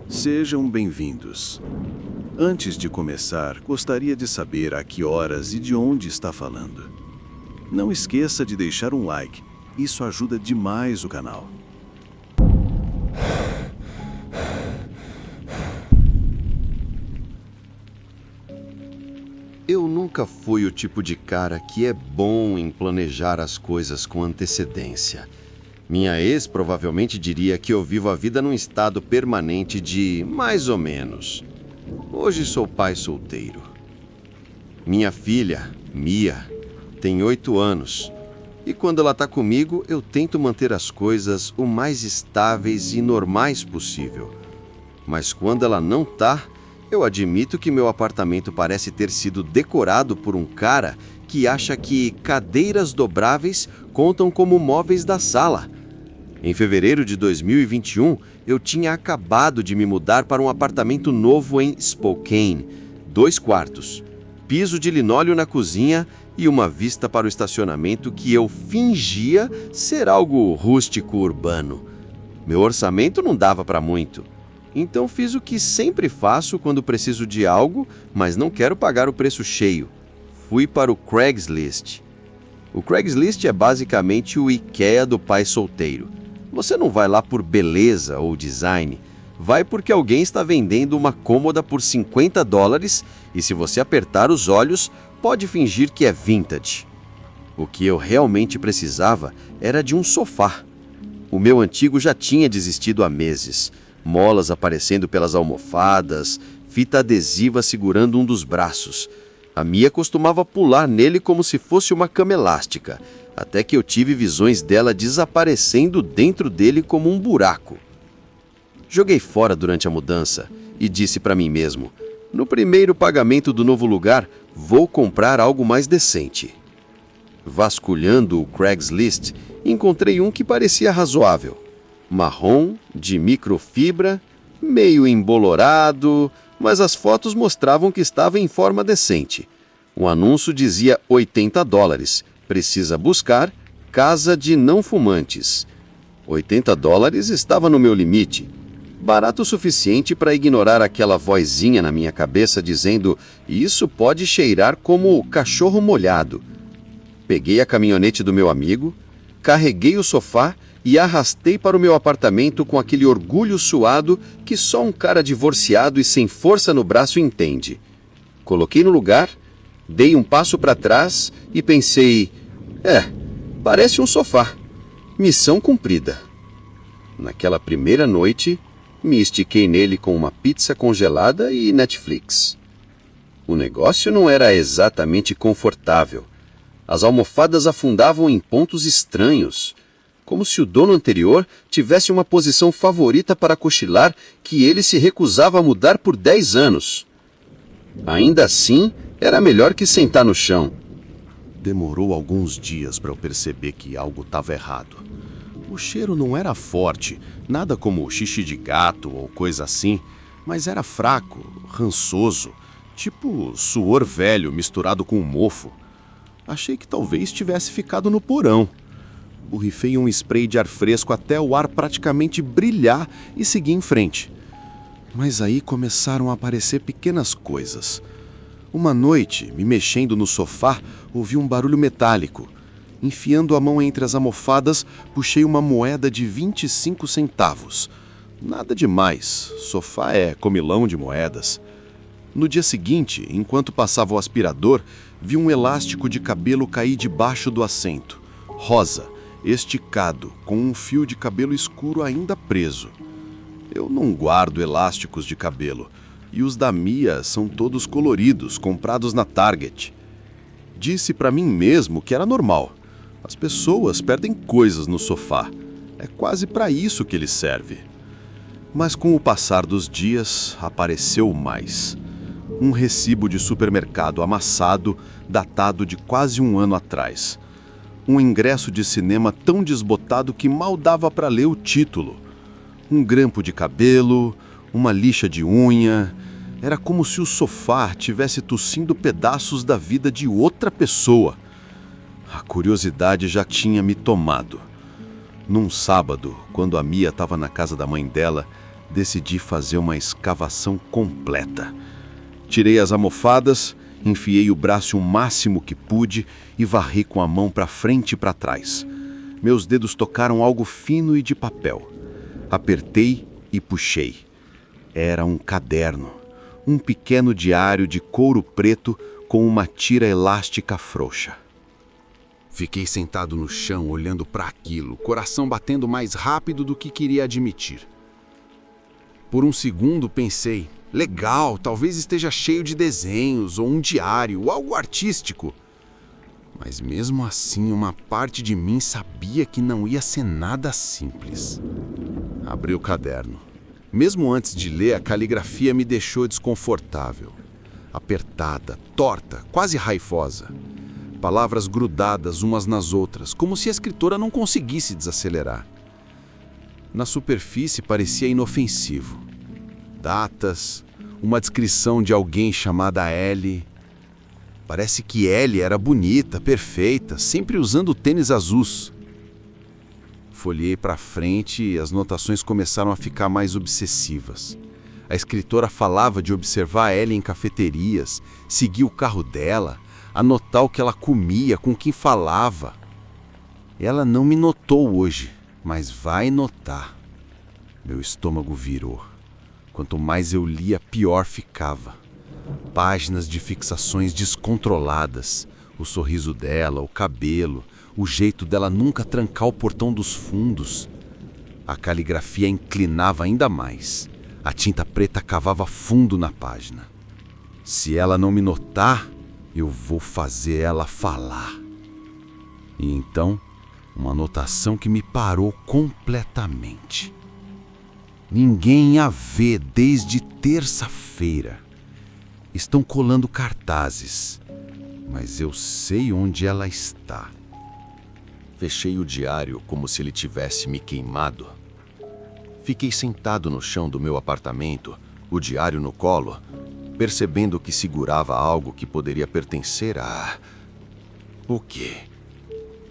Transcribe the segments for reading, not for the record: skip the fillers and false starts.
Sejam bem-vindos. Antes de começar, gostaria de saber a que horas e de onde está falando. Não esqueça de deixar um like, isso ajuda demais o canal. Eu nunca fui o tipo de cara que é bom em planejar as coisas com antecedência. Minha ex provavelmente diria que eu vivo a vida num estado permanente de mais ou menos. Hoje sou pai solteiro. Minha filha, Mia, tem 8 anos. E quando ela está comigo, eu tento manter as coisas o mais estáveis e normais possível. Mas quando ela não está, eu admito que meu apartamento parece ter sido decorado por um cara que acha que cadeiras dobráveis contam como móveis da sala. Em fevereiro de 2021, eu tinha acabado de me mudar para um apartamento novo em Spokane, 2 quartos, piso de linóleo na cozinha e uma vista para o estacionamento que eu fingia ser algo rústico urbano. Meu orçamento não dava para muito. Então fiz o que sempre faço quando preciso de algo, mas não quero pagar o preço cheio. Fui para o Craigslist. O Craigslist é basicamente o IKEA do pai solteiro. Você não vai lá por beleza ou design, vai porque alguém está vendendo uma cômoda por $50 e se você apertar os olhos, pode fingir que é vintage. O que eu realmente precisava era de um sofá. O meu antigo já tinha desistido há meses. Molas aparecendo pelas almofadas, fita adesiva segurando um dos braços. A Mia costumava pular nele como se fosse uma cama elástica, até que eu tive visões dela desaparecendo dentro dele como um buraco. Joguei fora durante a mudança e disse para mim mesmo, no primeiro pagamento do novo lugar, vou comprar algo mais decente. Vasculhando o Craigslist, encontrei um que parecia razoável. Marrom, de microfibra, meio embolorado, mas as fotos mostravam que estava em forma decente. O anúncio dizia $80. Precisa buscar casa de não fumantes. $80 estava no meu limite. Barato o suficiente para ignorar aquela vozinha na minha cabeça dizendo isso pode cheirar como cachorro molhado. Peguei a caminhonete do meu amigo, carreguei o sofá e arrastei para o meu apartamento com aquele orgulho suado que só um cara divorciado e sem força no braço entende. Coloquei no lugar, dei um passo para trás e pensei, parece um sofá. Missão cumprida. Naquela primeira noite, me estiquei nele com uma pizza congelada e Netflix. O negócio não era exatamente confortável. As almofadas afundavam em pontos estranhos, como se o dono anterior tivesse uma posição favorita para cochilar que ele se recusava a mudar por 10 anos. Ainda assim, era melhor que sentar no chão. Demorou alguns dias para eu perceber que algo estava errado. O cheiro não era forte, nada como xixi de gato ou coisa assim, mas era fraco, rançoso, tipo suor velho misturado com mofo. Achei que talvez tivesse ficado no porão. Borrifei um spray de ar fresco até o ar praticamente brilhar e segui em frente. Mas aí começaram a aparecer pequenas coisas. Uma noite, me mexendo no sofá, ouvi um barulho metálico. Enfiando a mão entre as almofadas, puxei uma moeda de 25 centavos. Nada demais, sofá é comilão de moedas. No dia seguinte, enquanto passava o aspirador, vi um elástico de cabelo cair debaixo do assento. Rosa, esticado, com um fio de cabelo escuro ainda preso. Eu não guardo elásticos de cabelo, e os da Mia são todos coloridos, comprados na Target. Disse para mim mesmo que era normal. As pessoas perdem coisas no sofá. É quase para isso que ele serve. Mas com o passar dos dias, apareceu mais. Um recibo de supermercado amassado, datado de quase um ano atrás. Um ingresso de cinema tão desbotado que mal dava para ler o título. Um grampo de cabelo, uma lixa de unha. Era como se o sofá tivesse tossindo pedaços da vida de outra pessoa. A curiosidade já tinha me tomado. Num sábado, quando a Mia estava na casa da mãe dela, decidi fazer uma escavação completa. Tirei as almofadas, enfiei o braço o máximo que pude e varri com a mão para frente e para trás. Meus dedos tocaram algo fino e de papel. Apertei e puxei. Era um caderno, um pequeno diário de couro preto com uma tira elástica frouxa. Fiquei sentado no chão olhando para aquilo, coração batendo mais rápido do que queria admitir. Por um segundo pensei, legal, talvez esteja cheio de desenhos ou um diário, algo artístico. Mas mesmo assim, uma parte de mim sabia que não ia ser nada simples. Abri o caderno. Mesmo antes de ler, a caligrafia me deixou desconfortável. Apertada, torta, quase raivosa. Palavras grudadas umas nas outras, como se a escritora não conseguisse desacelerar. Na superfície parecia inofensivo. Datas, uma descrição de alguém chamada Ellie. Parece que Ellie era bonita, perfeita, sempre usando tênis azuis. Folhei para frente e as notações começaram a ficar mais obsessivas. A escritora falava de observar Ellie em cafeterias, seguir o carro dela, anotar o que ela comia, com quem falava. Ela não me notou hoje, mas vai notar. Meu estômago virou. Quanto mais eu lia, pior ficava. Páginas de fixações descontroladas. O sorriso dela, o cabelo, o jeito dela nunca trancar o portão dos fundos. A caligrafia inclinava ainda mais. A tinta preta cavava fundo na página. Se ela não me notar, eu vou fazer ela falar. E então, uma anotação que me parou completamente. Ninguém a vê desde terça-feira. Estão colando cartazes, mas eu sei onde ela está. Fechei o diário como se ele tivesse me queimado. Fiquei sentado no chão do meu apartamento, o diário no colo, percebendo que segurava algo que poderia pertencer a... O quê?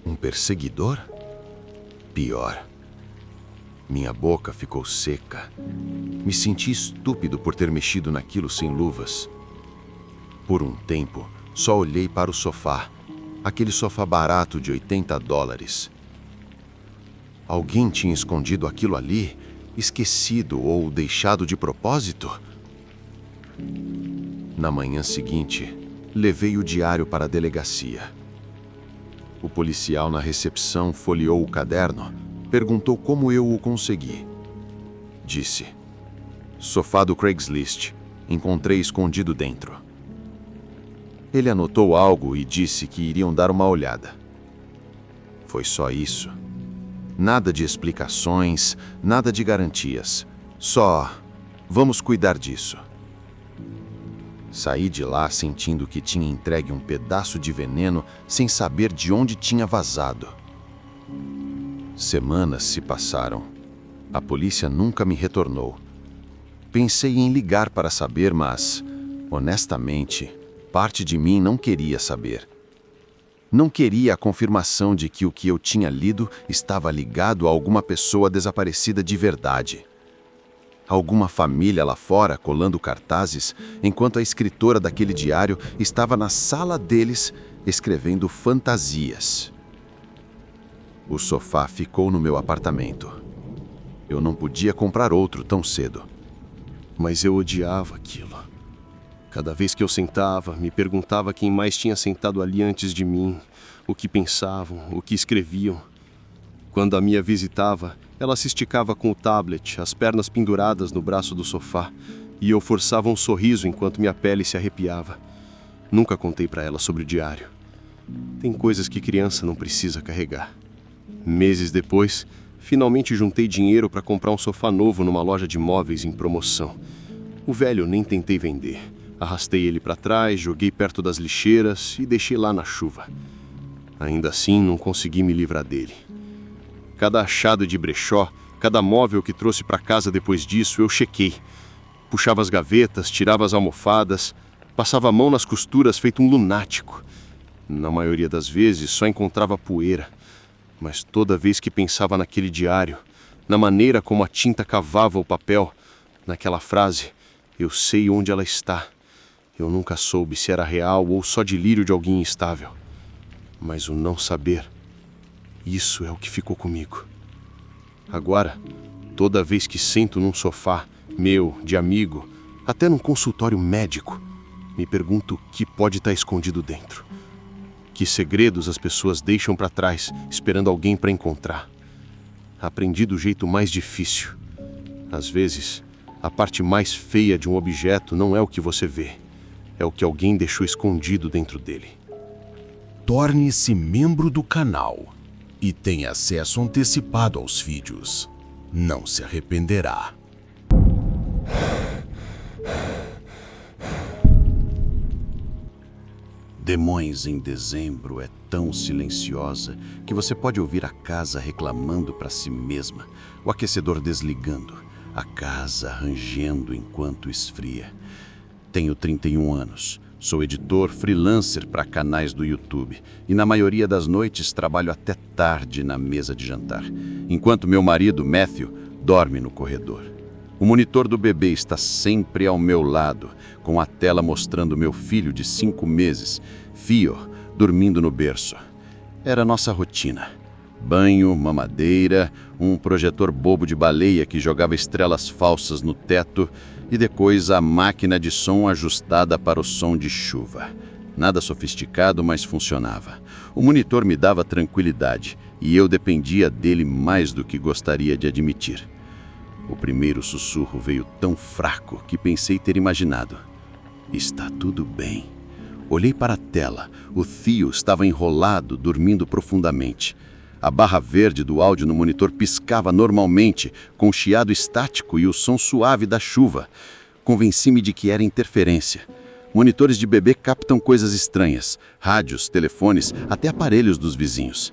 Um perseguidor? Pior. Minha boca ficou seca. Me senti estúpido por ter mexido naquilo sem luvas. Por um tempo, só olhei para o sofá, aquele sofá barato de $80. Alguém tinha escondido aquilo ali, esquecido ou deixado de propósito? Na manhã seguinte, levei o diário para a delegacia. O policial na recepção folheou o caderno, perguntou como eu o consegui. Disse: sofá do Craigslist, encontrei escondido dentro. Ele anotou algo e disse que iriam dar uma olhada. Foi só isso. Nada de explicações, nada de garantias. Só, vamos cuidar disso. Saí de lá sentindo que tinha entregue um pedaço de veneno sem saber de onde tinha vazado. Semanas se passaram. A polícia nunca me retornou. Pensei em ligar para saber, mas, honestamente, parte de mim não queria saber. Não queria a confirmação de que o que eu tinha lido estava ligado a alguma pessoa desaparecida de verdade. Alguma família lá fora colando cartazes, enquanto a escritora daquele diário estava na sala deles escrevendo fantasias. O sofá ficou no meu apartamento. Eu não podia comprar outro tão cedo. Mas eu odiava aquilo. Cada vez que eu sentava, me perguntava quem mais tinha sentado ali antes de mim, o que pensavam, o que escreviam. Quando a Mia visitava, ela se esticava com o tablet, as pernas penduradas no braço do sofá, e eu forçava um sorriso enquanto minha pele se arrepiava. Nunca contei para ela sobre o diário. Tem coisas que criança não precisa carregar. Meses depois, finalmente juntei dinheiro para comprar um sofá novo numa loja de móveis em promoção. O velho nem tentei vender. Arrastei ele para trás, joguei perto das lixeiras e deixei lá na chuva. Ainda assim, não consegui me livrar dele. Cada achado de brechó, cada móvel que trouxe para casa depois disso, eu chequei. Puxava as gavetas, tirava as almofadas, passava a mão nas costuras feito um lunático. Na maioria das vezes, só encontrava poeira. Mas toda vez que pensava naquele diário, na maneira como a tinta cavava o papel, Naquela frase, eu sei onde ela está. Eu nunca soube se era real ou só delírio de alguém instável. Mas o não saber, isso é o que ficou comigo. Agora, toda vez que sento num sofá, meu, de amigo, até num consultório médico, me pergunto o que pode estar escondido dentro. Que segredos as pessoas deixam para trás, esperando alguém para encontrar. Aprendi do jeito mais difícil. Às vezes, a parte mais feia de um objeto não é o que você vê, é o que alguém deixou escondido dentro dele. Torne-se membro do canal e tenha acesso antecipado aos vídeos. Não se arrependerá. Demões em dezembro é tão silenciosa que você pode ouvir a casa reclamando para si mesma, o aquecedor desligando, a casa rangendo enquanto esfria. Tenho 31 anos, sou editor freelancer para canais do YouTube e na maioria das noites trabalho até tarde na mesa de jantar, enquanto meu marido, Matthew, dorme no corredor. O monitor do bebê está sempre ao meu lado, com a tela mostrando meu filho de 5 meses, Theo, dormindo no berço. Era nossa rotina. Banho, mamadeira, um projetor bobo de baleia que jogava estrelas falsas no teto e depois a máquina de som ajustada para o som de chuva. Nada sofisticado, mas funcionava. O monitor me dava tranquilidade e eu dependia dele mais do que gostaria de admitir. O primeiro sussurro veio tão fraco que pensei ter imaginado. Está tudo bem. Olhei para a tela. O Theo estava enrolado, dormindo profundamente. A barra verde do áudio no monitor piscava normalmente, com o chiado estático e o som suave da chuva. Convenci-me de que era interferência. Monitores de bebê captam coisas estranhas, rádios, telefones, até aparelhos dos vizinhos.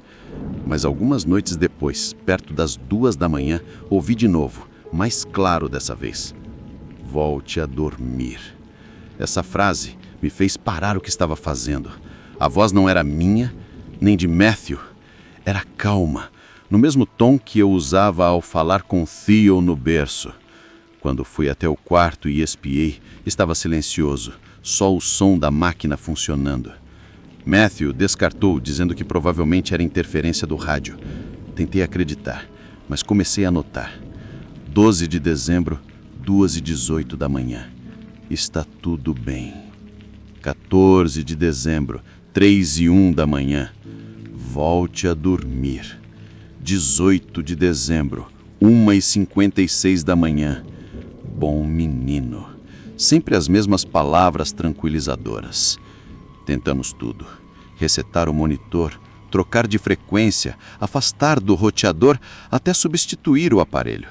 Mas algumas noites depois, perto das 2 da manhã, ouvi de novo, mais claro dessa vez. Volte a dormir. Essa frase me fez parar o que estava fazendo. A voz não era minha, nem de Matthew. Era calma, no mesmo tom que eu usava ao falar com Theo no berço. Quando fui até o quarto e espiei, estava silencioso, só o som da máquina funcionando. Matthew descartou, dizendo que provavelmente era interferência do rádio. Tentei acreditar, mas comecei a notar. 12 de dezembro, 2h18 da manhã. Está tudo bem. 14 de dezembro, 3h01 da manhã. Volte a dormir. 18 de dezembro, 1h56 da manhã. Bom menino. Sempre as mesmas palavras tranquilizadoras. Tentamos tudo. Resetar o monitor, trocar de frequência, afastar do roteador, até substituir o aparelho.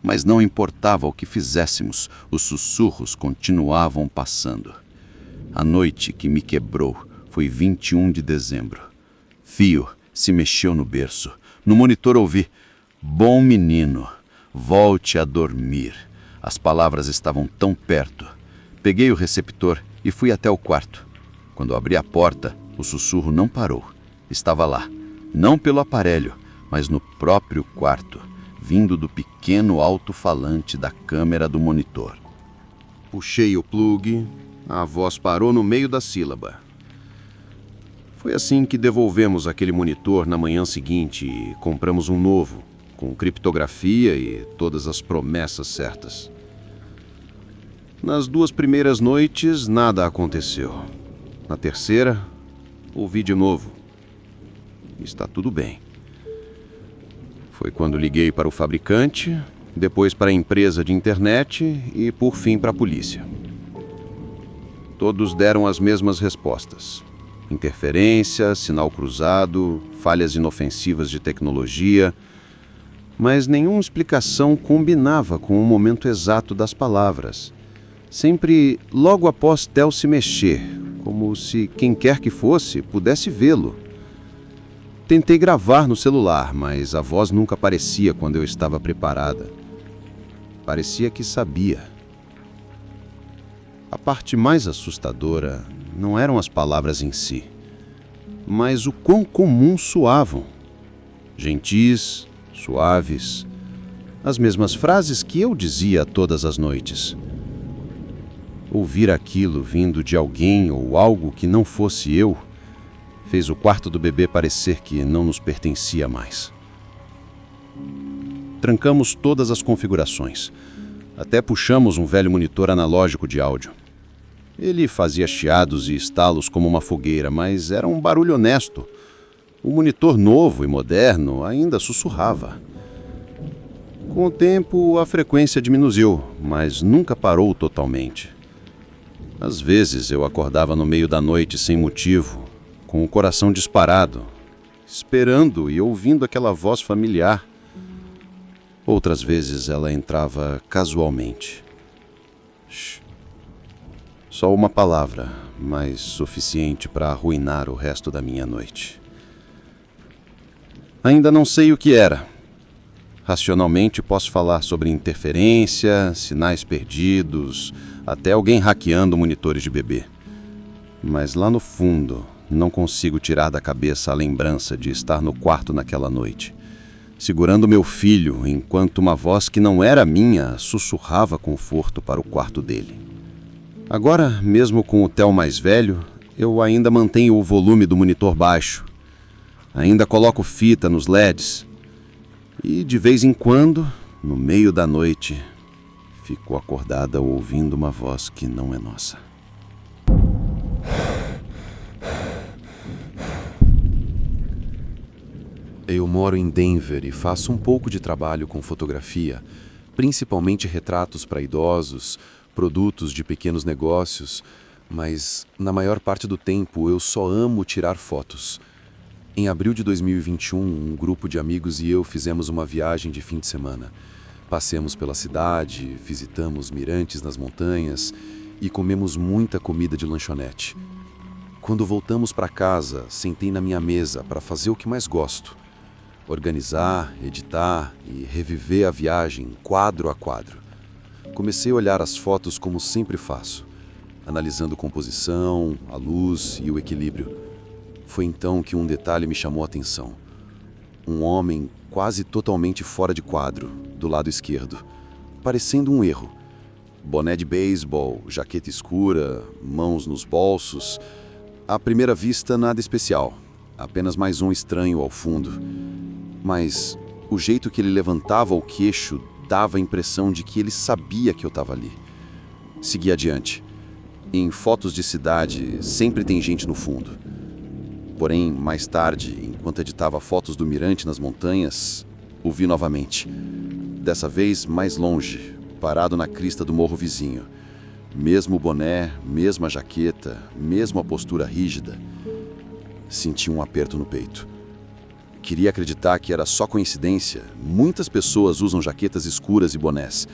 Mas não importava o que fizéssemos, os sussurros continuavam passando. A noite que me quebrou foi 21 de dezembro. Theo se mexeu no berço. No monitor ouvi: bom menino, volte a dormir. As palavras estavam tão perto. Peguei o receptor e fui até o quarto. Quando abri a porta, o sussurro não parou. Estava lá, não pelo aparelho, mas no próprio quarto, vindo do pequeno alto-falante da câmera do monitor. Puxei o plugue, a voz parou no meio da sílaba. Foi assim que devolvemos aquele monitor na manhã seguinte e compramos um novo, com criptografia e todas as promessas certas. Nas 2 primeiras noites, nada aconteceu. Na terceira, ouvi de novo. Está tudo bem. Foi quando liguei para o fabricante, depois para a empresa de internet e, por fim, para a polícia. Todos deram as mesmas respostas. Interferência, sinal cruzado, falhas inofensivas de tecnologia, mas nenhuma explicação combinava com o momento exato das palavras. Sempre logo após Theo se mexer, como se quem quer que fosse pudesse vê-lo. Tentei gravar no celular, mas a voz nunca aparecia quando eu estava preparada. Parecia que sabia. A parte mais assustadora não eram as palavras em si, mas o quão comum soavam. Gentis, suaves, As mesmas frases que eu dizia todas as noites. Ouvir aquilo vindo de alguém ou algo que não fosse eu fez o quarto do bebê parecer que não nos pertencia mais. Trancamos todas as configurações. Até puxamos um velho monitor analógico de áudio. Ele fazia chiados e estalos como uma fogueira, mas era um barulho honesto. O monitor novo e moderno ainda sussurrava. Com o tempo, a frequência diminuiu, mas nunca parou totalmente. Às vezes eu acordava no meio da noite sem motivo, com o coração disparado, esperando e ouvindo aquela voz familiar. Outras vezes ela entrava casualmente. Shhh. Só uma palavra, mas suficiente para arruinar o resto da minha noite. Ainda não sei o que era. Racionalmente posso falar sobre interferência, sinais perdidos, até alguém hackeando monitores de bebê. Mas lá no fundo, não consigo tirar da cabeça a lembrança de estar no quarto naquela noite, segurando meu filho, enquanto uma voz que não era minha sussurrava conforto para o quarto dele. Agora, mesmo com o Theo mais velho, eu ainda mantenho o volume do monitor baixo. Ainda coloco fita nos LEDs. E, de vez em quando, no meio da noite, fico acordada ouvindo uma voz que não é nossa. Eu moro em Denver e faço um pouco de trabalho com fotografia, principalmente retratos para idosos, produtos de pequenos negócios, mas na maior parte do tempo eu só amo tirar fotos. Em abril de 2021, um grupo de amigos e eu fizemos uma viagem de fim de semana. Passeamos pela cidade, visitamos mirantes nas montanhas e comemos muita comida de lanchonete. Quando voltamos para casa, sentei na minha mesa para fazer o que mais gosto: organizar, editar e reviver a viagem quadro a quadro. Comecei a olhar as fotos como sempre faço, analisando composição, a luz e o equilíbrio. Foi então que um detalhe me chamou a atenção. Um homem quase totalmente fora de quadro, do lado esquerdo, parecendo um erro. Boné de beisebol, jaqueta escura, mãos nos bolsos. À primeira vista, nada especial, apenas mais um estranho ao fundo. Mas o jeito que ele levantava o queixo dava a impressão de que ele sabia que eu estava ali. Segui adiante. Em fotos de cidade, sempre tem gente no fundo. Porém, mais tarde, enquanto editava fotos do mirante nas montanhas, o vi novamente. Dessa vez, mais longe, parado na crista do morro vizinho. Mesmo boné, mesma jaqueta, mesma postura rígida. Senti um aperto no peito. Queria acreditar que era só coincidência. Muitas pessoas usam jaquetas escuras e bonés.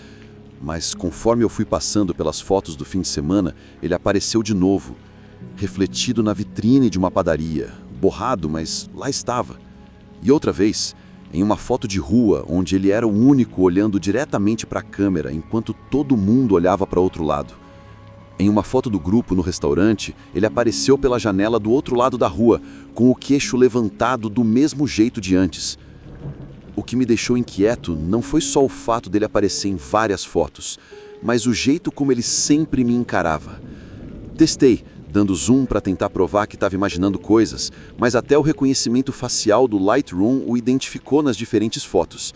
Mas conforme eu fui passando pelas fotos do fim de semana, ele apareceu de novo, refletido na vitrine de uma padaria, borrado, mas lá estava. E outra vez, em uma foto de rua, onde ele era o único olhando diretamente para a câmera, enquanto todo mundo olhava para outro lado. Em uma foto do grupo no restaurante, ele apareceu pela janela do outro lado da rua, com o queixo levantado do mesmo jeito de antes. O que me deixou inquieto não foi só o fato dele aparecer em várias fotos, mas o jeito como ele sempre me encarava. Testei, dando zoom para tentar provar que estava imaginando coisas, mas até o reconhecimento facial do Lightroom o identificou nas diferentes fotos.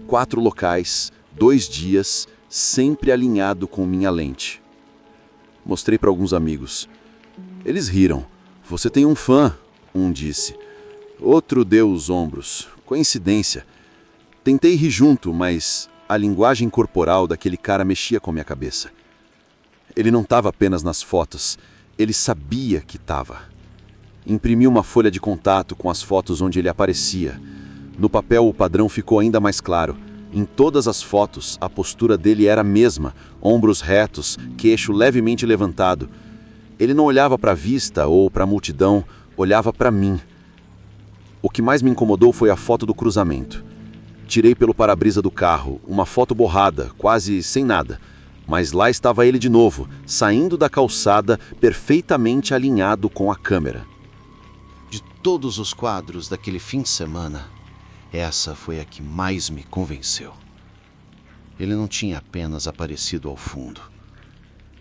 4 locais, 2 dias, sempre alinhado com minha lente. Mostrei para alguns amigos. Eles riram. "Você tem um fã", um disse. Outro deu os ombros. Coincidência. Tentei rir junto, mas a linguagem corporal daquele cara mexia com minha cabeça. Ele não estava apenas nas fotos, ele sabia que estava. Imprimi uma folha de contato com as fotos onde ele aparecia. No papel o padrão ficou ainda mais claro. Em todas as fotos, a postura dele era a mesma, ombros retos, queixo levemente levantado. Ele não olhava para a vista ou para a multidão, olhava para mim. O que mais me incomodou foi a foto do cruzamento. Tirei pelo para-brisa do carro, uma foto borrada, quase sem nada. Mas lá estava ele de novo, saindo da calçada, perfeitamente alinhado com a câmera. De todos os quadros daquele fim de semana, essa foi a que mais me convenceu. Ele não tinha apenas aparecido ao fundo.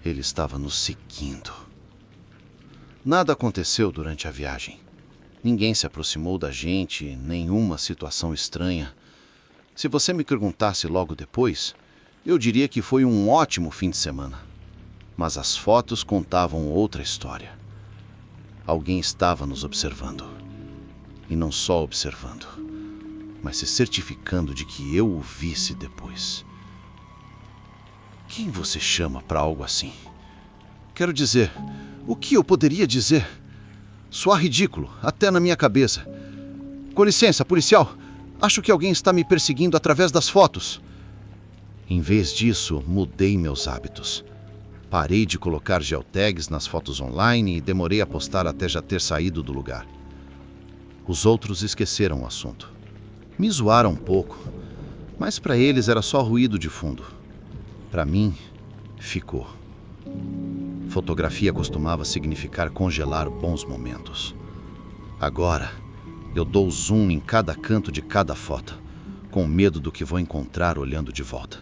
Ele estava nos seguindo. Nada aconteceu durante a viagem. Ninguém se aproximou da gente, nenhuma situação estranha. Se você me perguntasse logo depois, eu diria que foi um ótimo fim de semana. Mas as fotos contavam outra história. Alguém estava nos observando. E não só observando, mas se certificando de que eu o visse depois. Quem você chama para algo assim? Quero dizer, o que eu poderia dizer? Soar ridículo, até na minha cabeça. Com licença, policial. Acho que alguém está me perseguindo através das fotos. Em vez disso, mudei meus hábitos. Parei de colocar geotags nas fotos online e demorei a postar até já ter saído do lugar. Os outros esqueceram o assunto. Me zoaram um pouco, mas para eles era só ruído de fundo. Para mim, ficou. Fotografia costumava significar congelar bons momentos. Agora, eu dou zoom em cada canto de cada foto, com medo do que vou encontrar olhando de volta.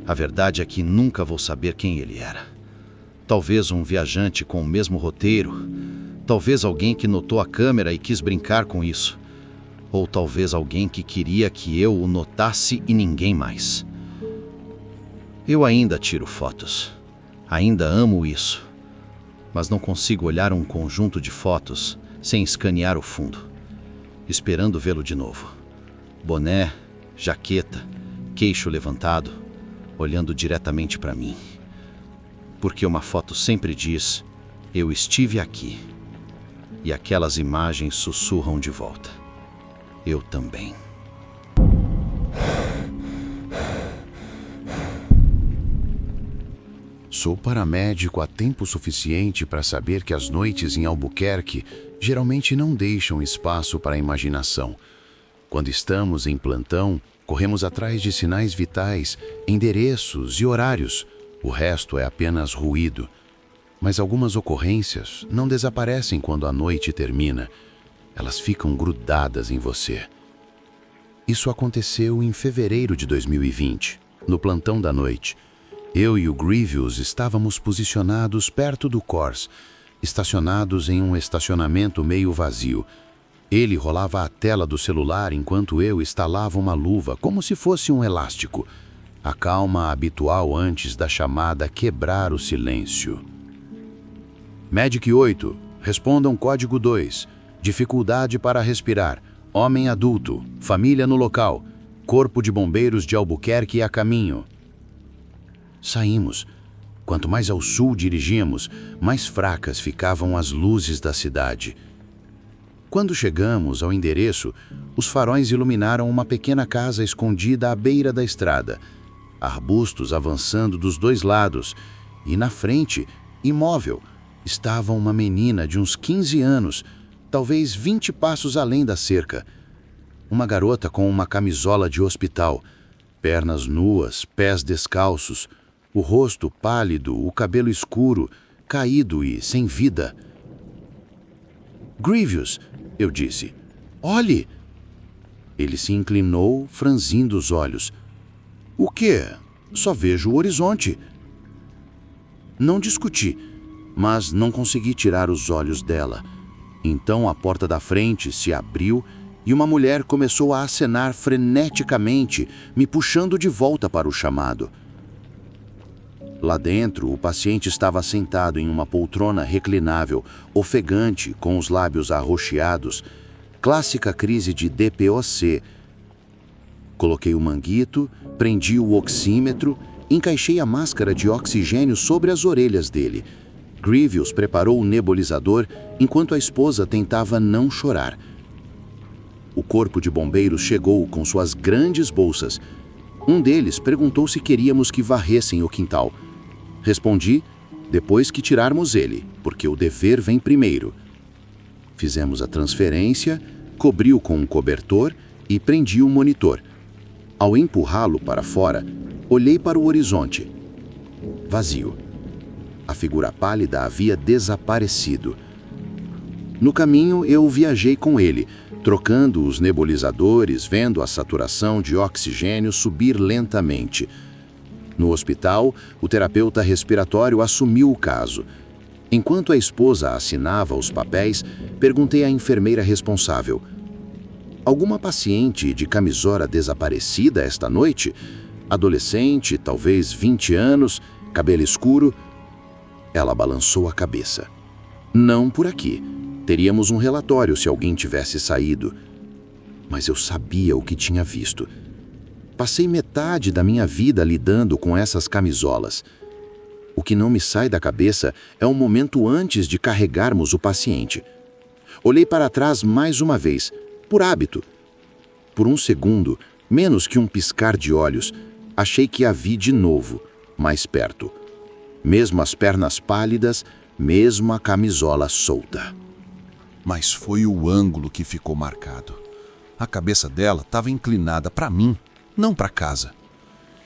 A verdade é que nunca vou saber quem ele era. Talvez um viajante com o mesmo roteiro, talvez alguém que notou a câmera e quis brincar com isso, ou talvez alguém que queria que eu o notasse e ninguém mais. Eu ainda tiro fotos. Ainda amo isso, mas não consigo olhar um conjunto de fotos sem escanear o fundo, esperando vê-lo de novo. Boné, jaqueta, queixo levantado, olhando diretamente para mim. Porque uma foto sempre diz, eu estive aqui, e aquelas imagens sussurram de volta. Eu também. Sou paramédico há tempo suficiente para saber que as noites em Albuquerque geralmente não deixam espaço para a imaginação. Quando estamos em plantão, corremos atrás de sinais vitais, endereços e horários. O resto é apenas ruído. Mas algumas ocorrências não desaparecem quando a noite termina. Elas ficam grudadas em você. Isso aconteceu em fevereiro de 2020, no plantão da noite. Eu e o Grievous estávamos posicionados perto do Corse, estacionados em um estacionamento meio vazio. Ele rolava a tela do celular enquanto eu instalava uma luva, como se fosse um elástico. A calma habitual antes da chamada quebrar o silêncio. Medic 8, respondam código 2. Dificuldade para respirar. Homem adulto. Família no local. Corpo de Bombeiros de Albuquerque a caminho. Saímos. Quanto mais ao sul dirigíamos, mais fracas ficavam as luzes da cidade. Quando chegamos ao endereço, os faróis iluminaram uma pequena casa escondida à beira da estrada. Arbustos avançando dos dois lados, e na frente, imóvel, estava uma menina de uns 15 anos, talvez 20 passos além da cerca. Uma garota com uma camisola de hospital, pernas nuas, pés descalços, o rosto pálido, o cabelo escuro, caído e sem vida. Grievous, eu disse. Olhe! Ele se inclinou, franzindo os olhos. O quê? Só vejo o horizonte. Não discuti, mas não consegui tirar os olhos dela. Então a porta da frente se abriu e uma mulher começou a acenar freneticamente, me puxando de volta para o chamado. Lá dentro, o paciente estava sentado em uma poltrona reclinável, ofegante, com os lábios arroxeados, clássica crise de DPOC. Coloquei o manguito, prendi o oxímetro, encaixei a máscara de oxigênio sobre as orelhas dele. Grievous preparou o nebulizador enquanto a esposa tentava não chorar. O corpo de bombeiros chegou com suas grandes bolsas. Um deles perguntou se queríamos que varressem o quintal. Respondi, depois que tirarmos ele, porque o dever vem primeiro. Fizemos a transferência, cobri-o com um cobertor e prendi o monitor. Ao empurrá-lo para fora, olhei para o horizonte. Vazio. A figura pálida havia desaparecido. No caminho, eu viajei com ele, trocando os nebulizadores, vendo a saturação de oxigênio subir lentamente. No hospital, o terapeuta respiratório assumiu o caso. Enquanto a esposa assinava os papéis, perguntei à enfermeira responsável: alguma paciente de camisola desaparecida esta noite? Adolescente, talvez 20 anos, cabelo escuro? Ela balançou a cabeça. Não por aqui. Teríamos um relatório se alguém tivesse saído. Mas eu sabia o que tinha visto. Passei metade da minha vida lidando com essas camisolas. O que não me sai da cabeça é o momento antes de carregarmos o paciente. Olhei para trás mais uma vez, por hábito. Por um segundo, menos que um piscar de olhos, achei que a vi de novo, mais perto. Mesmo as pernas pálidas, mesmo a camisola solta. Mas foi o ângulo que ficou marcado. A cabeça dela estava inclinada para mim, não para casa.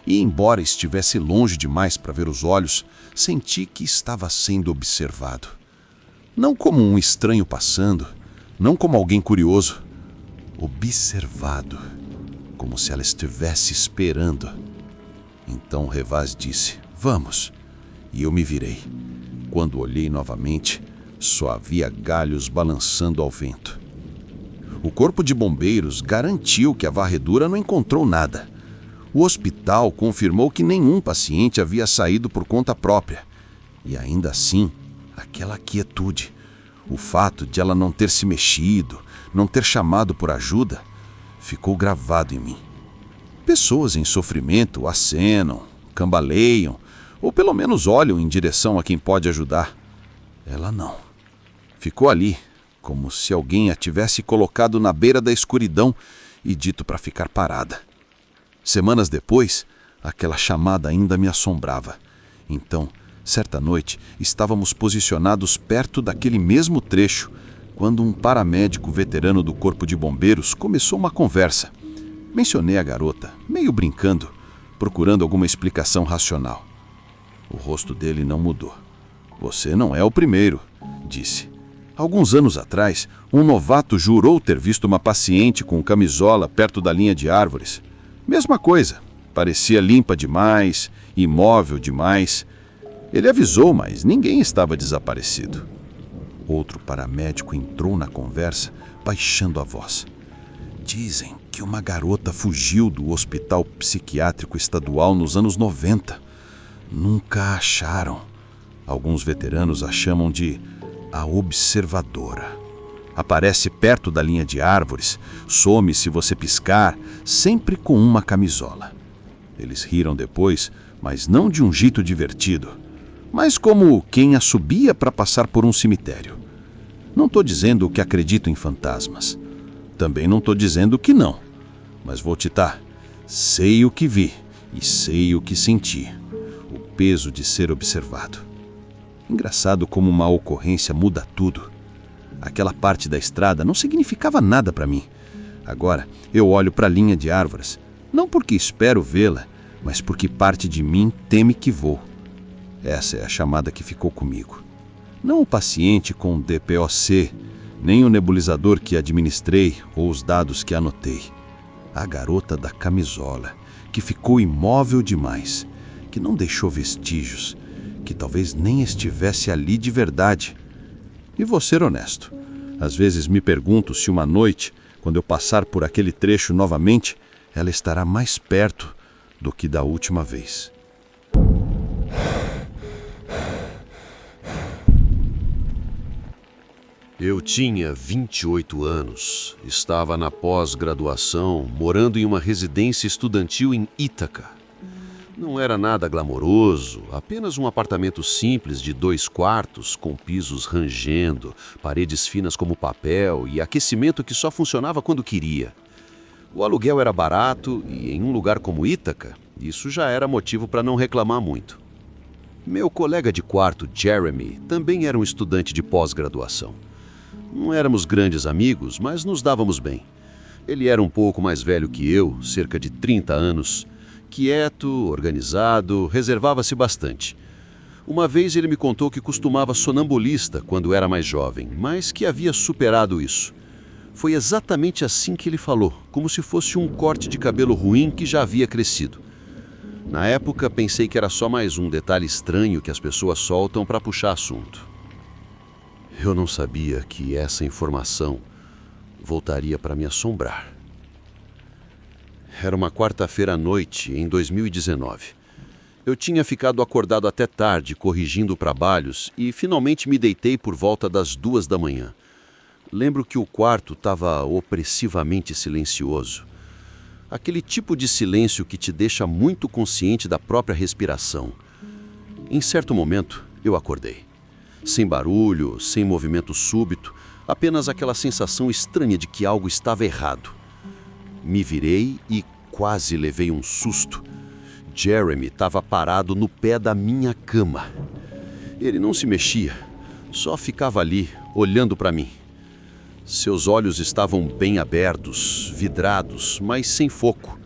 E embora estivesse longe demais para ver os olhos, senti que estava sendo observado. Não como um estranho passando, não como alguém curioso. Observado, como se ela estivesse esperando. Então Revaz disse: "Vamos." E eu me virei. Quando olhei novamente, só havia galhos balançando ao vento. O corpo de bombeiros garantiu que a varredura não encontrou nada. O hospital confirmou que nenhum paciente havia saído por conta própria. E ainda assim, aquela quietude, o fato de ela não ter se mexido, não ter chamado por ajuda, ficou gravado em mim. Pessoas em sofrimento acenam, cambaleiam, ou pelo menos olham em direção a quem pode ajudar. Ela não. Ficou ali, como se alguém a tivesse colocado na beira da escuridão e dito para ficar parada. Semanas depois, aquela chamada ainda me assombrava. Então, certa noite, estávamos posicionados perto daquele mesmo trecho, quando um paramédico veterano do Corpo de Bombeiros começou uma conversa. Mencionei a garota, meio brincando, procurando alguma explicação racional. O rosto dele não mudou. "Você não é o primeiro", disse. Alguns anos atrás, um novato jurou ter visto uma paciente com camisola perto da linha de árvores. Mesma coisa, parecia limpa demais, imóvel demais. Ele avisou, mas ninguém estava desaparecido. Outro paramédico entrou na conversa, baixando a voz. "Dizem que uma garota fugiu do hospital psiquiátrico estadual nos anos 90. Nunca a acharam. Alguns veteranos a chamam de a observadora. Aparece perto da linha de árvores, some se você piscar, sempre com uma camisola." Eles riram depois, mas não de um jeito divertido, mas como quem a subia para passar por um cemitério. Não estou dizendo que acredito em fantasmas. Também não estou dizendo que não. Mas vou te dar. Sei o que vi e sei o que senti. O peso de ser observado. Engraçado como uma ocorrência muda tudo. Aquela parte da estrada não significava nada para mim. Agora eu olho para a linha de árvores, não porque espero vê-la, mas porque parte de mim teme que vou. Essa é a chamada que ficou comigo. Não o paciente com DPOC, nem o nebulizador que administrei ou os dados que anotei. A garota da camisola, que ficou imóvel demais, que não deixou vestígios, que talvez nem estivesse ali de verdade. E vou ser honesto, às vezes me pergunto se uma noite, quando eu passar por aquele trecho novamente, ela estará mais perto do que da última vez. Eu tinha 28 anos, estava na pós-graduação, morando em uma residência estudantil em Ítaca. Não era nada glamouroso, apenas um apartamento simples de 2 quartos, com pisos rangendo, paredes finas como papel e aquecimento que só funcionava quando queria. O aluguel era barato e, em um lugar como Ítaca, isso já era motivo para não reclamar muito. Meu colega de quarto, Jeremy, também era um estudante de pós-graduação. Não éramos grandes amigos, mas nos dávamos bem. Ele era um pouco mais velho que eu, cerca de 30 anos, quieto, organizado, reservava-se bastante. Uma vez ele me contou que costumava sonambulista quando era mais jovem, mas que havia superado isso. Foi exatamente assim que ele falou, como se fosse um corte de cabelo ruim que já havia crescido. Na época, pensei que era só mais um detalhe estranho que as pessoas soltam para puxar assunto. Eu não sabia que essa informação voltaria para me assombrar. Era uma quarta-feira à noite, em 2019. Eu tinha ficado acordado até tarde, corrigindo trabalhos, e finalmente me deitei por volta das 2 da manhã. Lembro que o quarto estava opressivamente silencioso. Aquele tipo de silêncio que te deixa muito consciente da própria respiração. Em certo momento, eu acordei. Sem barulho, sem movimento súbito, apenas aquela sensação estranha de que algo estava errado. Me virei e quase levei um susto. Jeremy estava parado no pé da minha cama. Ele não se mexia, só ficava ali, olhando para mim. Seus olhos estavam bem abertos, vidrados, mas sem foco.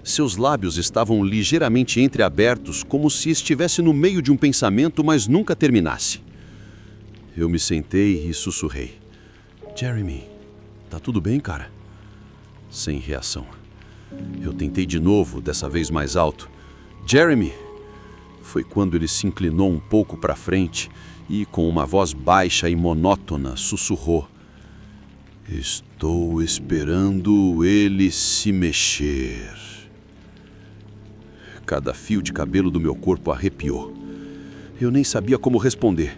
Seus lábios estavam ligeiramente entreabertos, como se estivesse no meio de um pensamento, mas nunca terminasse. Eu me sentei e sussurrei. Jeremy, tá tudo bem, cara? Sem reação. Eu tentei de novo, dessa vez mais alto. Jeremy! Foi quando ele se inclinou um pouco para frente e, com uma voz baixa e monótona, sussurrou. Estou esperando ele se mexer. Cada fio de cabelo do meu corpo arrepiou. Eu nem sabia como responder.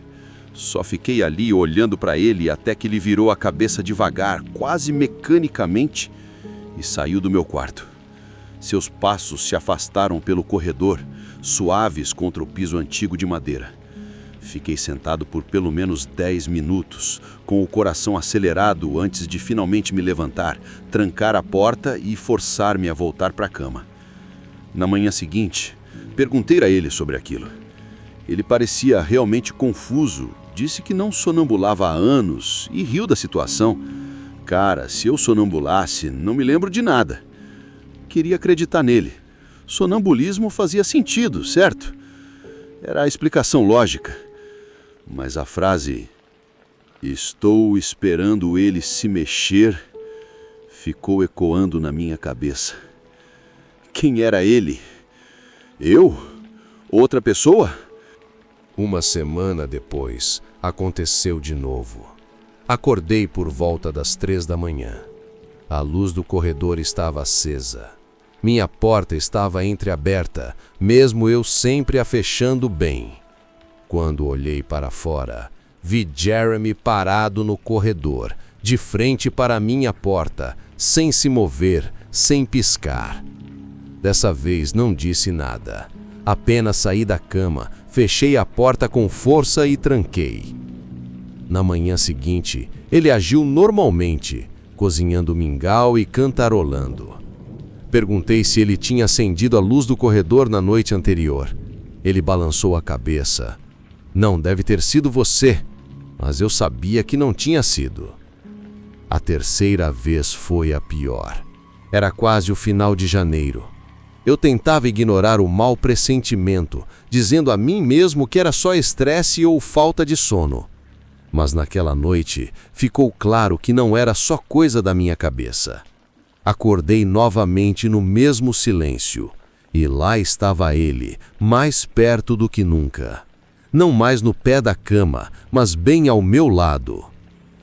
Só fiquei ali olhando para ele até que ele virou a cabeça devagar, quase mecanicamente, e saiu do meu quarto. Seus passos se afastaram pelo corredor, suaves contra o piso antigo de madeira. Fiquei sentado por pelo menos 10 minutos, com o coração acelerado antes de finalmente me levantar, trancar a porta e forçar-me a voltar para a cama. Na manhã seguinte, perguntei a ele sobre aquilo. Ele parecia realmente confuso, disse que não sonambulava há anos e riu da situação. Cara, se eu sonambulasse, não me lembro de nada. Queria acreditar nele. Sonambulismo fazia sentido, certo? Era a explicação lógica. Mas a frase "estou esperando ele se mexer" ficou ecoando na minha cabeça. Quem era ele? Eu? Outra pessoa? Uma semana depois, aconteceu de novo. Acordei por volta das 3 da manhã. A luz do corredor estava acesa. Minha porta estava entreaberta, mesmo eu sempre a fechando bem. Quando olhei para fora, vi Jeremy parado no corredor, de frente para a minha porta, sem se mover, sem piscar. Dessa vez não disse nada. Apenas saí da cama, fechei a porta com força e tranquei. Na manhã seguinte, ele agiu normalmente, cozinhando mingau e cantarolando. Perguntei se ele tinha acendido a luz do corredor na noite anterior. Ele balançou a cabeça. Não, deve ter sido você, mas eu sabia que não tinha sido. A terceira vez foi a pior. Era quase o final de janeiro. Eu tentava ignorar o mau pressentimento, dizendo a mim mesmo que era só estresse ou falta de sono. Mas naquela noite ficou claro que não era só coisa da minha cabeça. Acordei novamente no mesmo silêncio, e lá estava ele, mais perto do que nunca. Não mais no pé da cama, mas bem ao meu lado.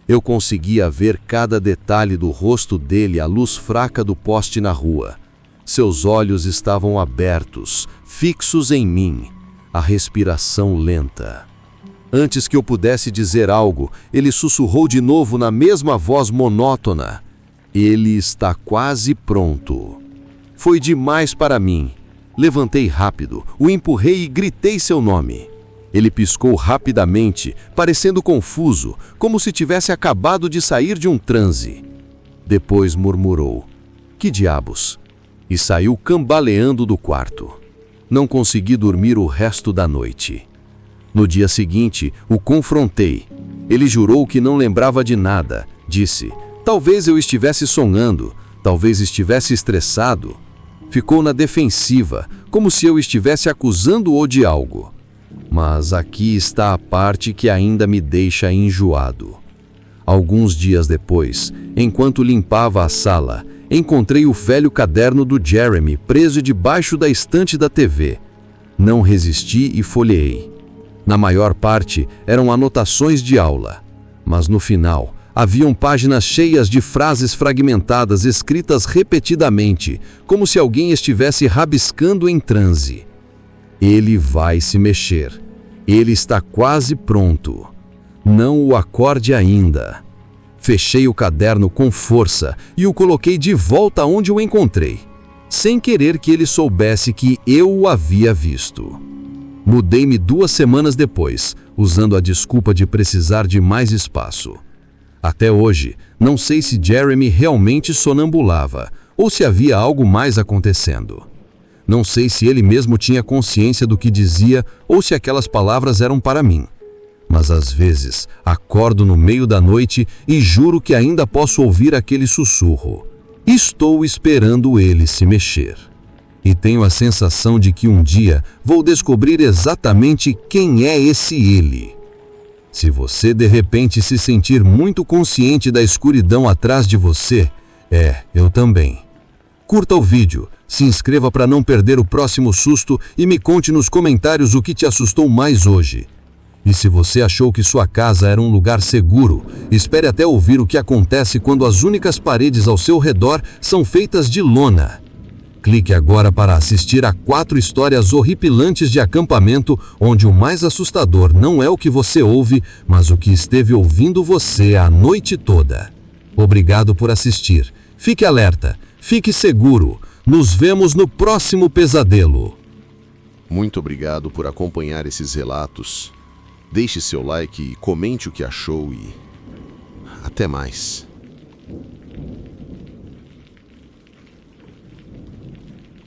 Eu conseguia ver cada detalhe do rosto dele à luz fraca do poste na rua. Seus olhos estavam abertos, fixos em mim, a respiração lenta. Antes que eu pudesse dizer algo, ele sussurrou de novo na mesma voz monótona. Ele está quase pronto. Foi demais para mim. Levantei rápido, o empurrei e gritei seu nome. Ele piscou rapidamente, parecendo confuso, como se tivesse acabado de sair de um transe. Depois murmurou: "Que diabos?" e saiu cambaleando do quarto. Não consegui dormir o resto da noite. No dia seguinte, o confrontei. Ele jurou que não lembrava de nada. Disse: "Talvez eu estivesse sonhando, talvez estivesse estressado." Ficou na defensiva, como se eu estivesse acusando-o de algo. Mas aqui está a parte que ainda me deixa enjoado. Alguns dias depois, enquanto limpava a sala, encontrei o velho caderno do Jeremy preso debaixo da estante da TV. Não resisti e folheei. Na maior parte eram anotações de aula, mas no final haviam páginas cheias de frases fragmentadas escritas repetidamente, como se alguém estivesse rabiscando em transe. Ele vai se mexer. Ele está quase pronto. Não o acorde ainda. Fechei o caderno com força e o coloquei de volta onde o encontrei, sem querer que ele soubesse que eu o havia visto. Mudei-me 2 semanas depois, usando a desculpa de precisar de mais espaço. Até hoje, não sei se Jeremy realmente sonambulava ou se havia algo mais acontecendo. Não sei se ele mesmo tinha consciência do que dizia ou se aquelas palavras eram para mim. Mas às vezes acordo no meio da noite e juro que ainda posso ouvir aquele sussurro. Estou esperando ele se mexer. E tenho a sensação de que um dia vou descobrir exatamente quem é esse ele. Se você de repente se sentir muito consciente da escuridão atrás de você, eu também. Curta o vídeo, se inscreva para não perder o próximo susto e me conte nos comentários o que te assustou mais hoje. E se você achou que sua casa era um lugar seguro, espere até ouvir o que acontece quando as únicas paredes ao seu redor são feitas de lona. Clique agora para assistir a 4 histórias horripilantes de acampamento, onde o mais assustador não é o que você ouve, mas o que esteve ouvindo você a noite toda. Obrigado por assistir. Fique alerta, fique seguro. Nos vemos no próximo pesadelo. Muito obrigado por acompanhar esses relatos. Deixe seu like e comente o que achou e até mais.